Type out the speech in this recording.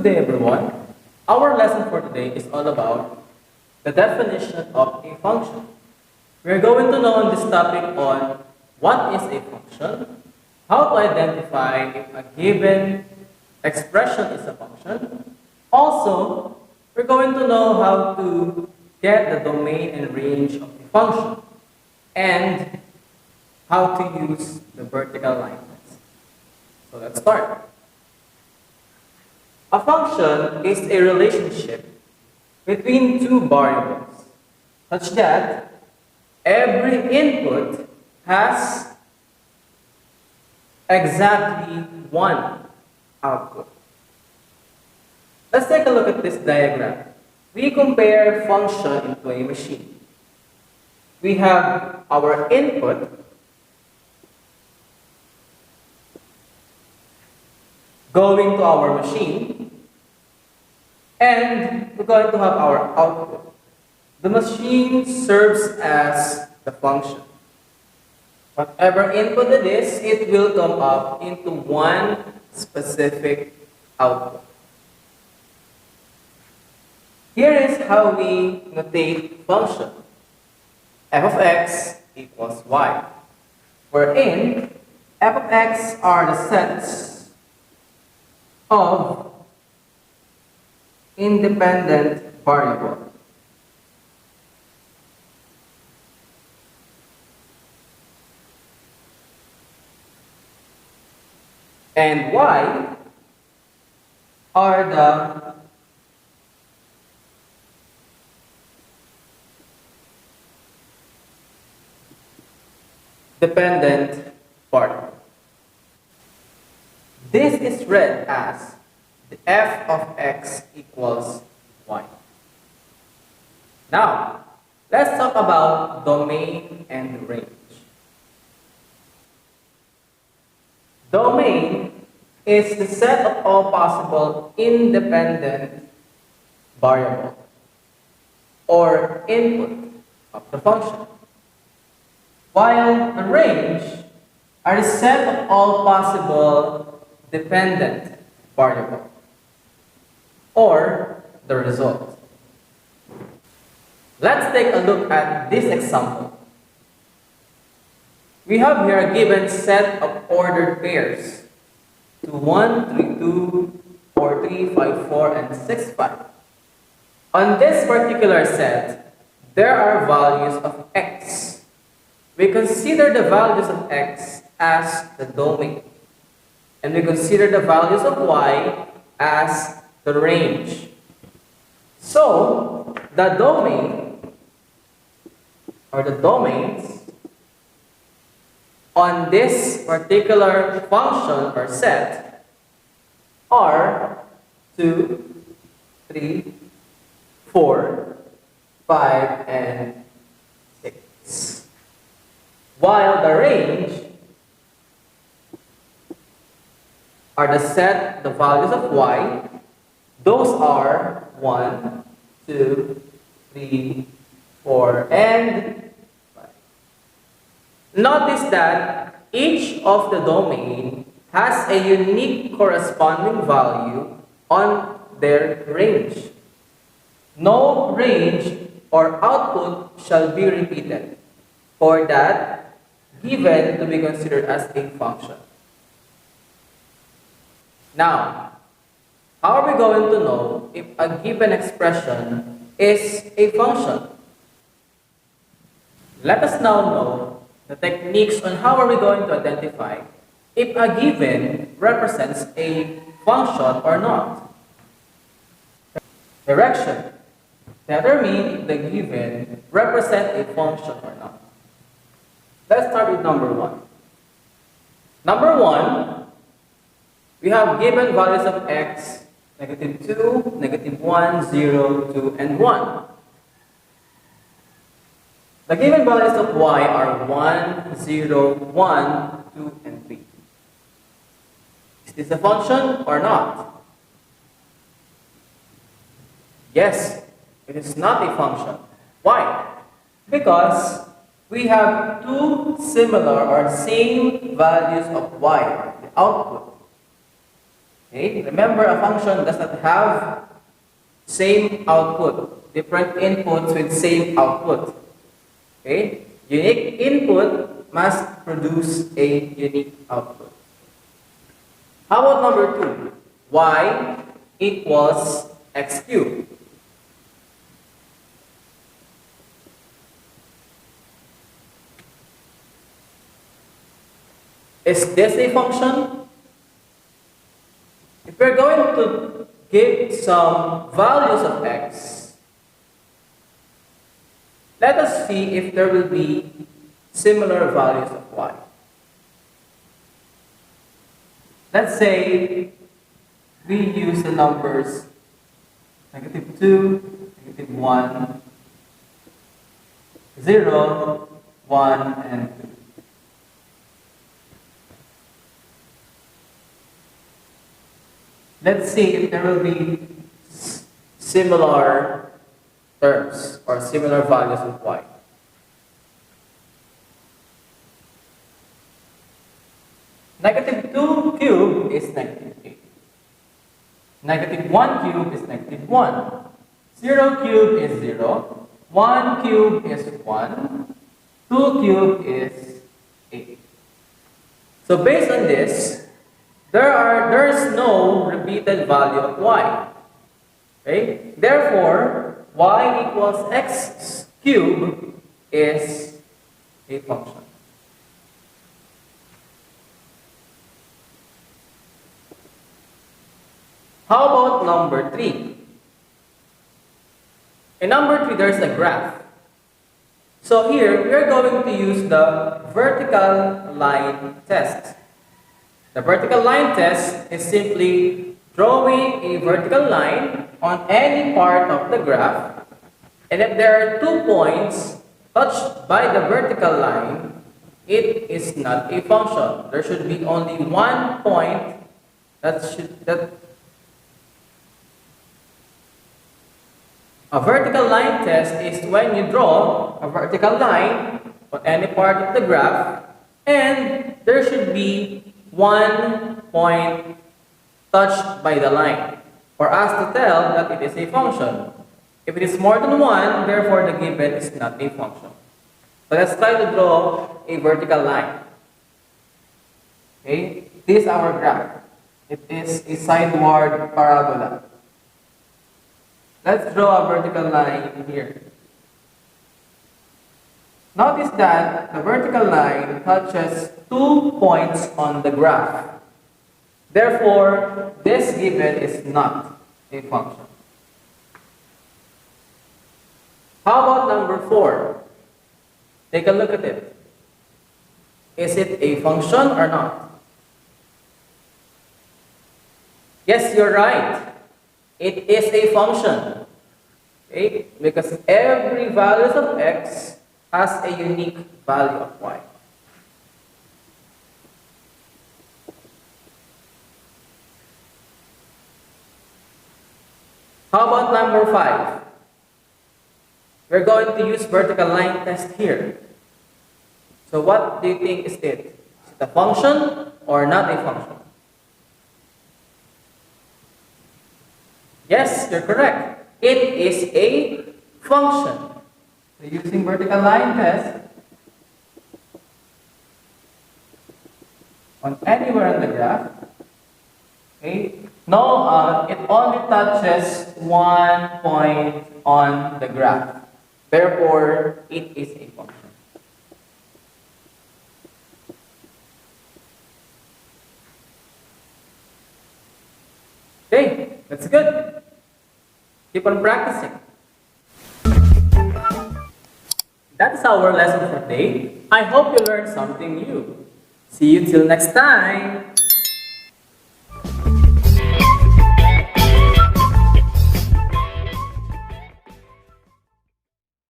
Good day, everyone. Our lesson for today is all about the definition of a function. We're going to know on this topic on what is a function, how to identify if a given expression is a function. Also, we're going to know how to get the domain and range of the function and how to use the vertical line test. So let's start. A function is a relationship between two variables such that every input has exactly one output. Let's take a look at this diagram. We compare function into a machine. We have our input going to our machine, and we're going to have our output. The machine serves as the function. Whatever input it is, it will come up into one specific output. Here is how we notate function. F of x equals y, wherein f of x are the sets of independent variable. And y are the dependent variable. This is read as the f of x equals y. Now, let's talk about domain and range. Domain is the set of all possible independent variables or input of the function, while the range are the set of all possible dependent variables or the result. Let's take a look at this example. We have here a given set of ordered pairs: 2, 1, 3, 2, 4, 3, 5, 4, and 6, 5. On this particular set, there are values of x. We consider the values of x as the domain, and we consider the values of y as the range. So, the domain or the domains on this particular function or set are 2, 3, 4, 5, and 6. While the range are the set, the values of y, those are 1, 2, 3, 4, and 5. Notice that each of the domain has a unique corresponding value on their range. No range or output shall be repeated for that given to be considered as a function. Now, how are we going to know if a given expression is a function? Let us now know the techniques on how are we going to identify if a given represents a function or not. Direction. Determine if the given represents a function or not. Let's start with number 1. Number 1, we have given values of x, -2, -1, 0, 2, and 1. The given values of y are 1, 0, 1, 2, and 3. Is this a function or not? Yes, it is not a function. Why? Because we have two similar or same values of y, the output. Okay? Remember, a function does not have same output, different inputs with same output. Okay? Unique input must produce a unique output. How about number 2? Y equals x cubed. Is this a function? If we're going to give some values of x, let us see if there will be similar values of y. Let's say we use the numbers -2, -1, 0, 1, and 2. Let's see if there will be similar terms or similar values of y. -2 cubed is -8. -1 cubed is -1. 0 cubed is 0. 1 cubed is 1. 2 cubed is 8. So based on this, there is no repeated value of y. Okay? Therefore, y equals x cubed is a function. How about number 3? In number 3, there's a graph. So here, we are going to use the vertical line test. The vertical line test is simply drawing a vertical line on any part of the graph, and if there are 2 points touched by the vertical line, it is not a function. There should be only 1 point a vertical line test is when you draw a vertical line on any part of the graph, and there should be 1 point touched by the line for us to tell that it is a function. If it is more than 1, therefore the given is not a function. So let's try to draw a vertical line. Okay, this is our graph. It is a sideward parabola. Let's draw a vertical line here. Notice that the vertical line touches 2 points on the graph. Therefore, this given is not a function. How about number 4? Take a look at it. Is it a function or not? Yes, you're right. It is a function. Okay? Because every value of x has a unique value of y. How about number 5? We're going to use vertical line test here. So what do you think is it? Is it a function or not a function? Yes, you're correct. It is a function. So using vertical line test on anywhere on the graph, okay? No, it only touches 1 point on the graph. Therefore, it is a function. Okay, that's good. Keep on practicing. That's our lesson for today. I hope you learned something new. See you till next time.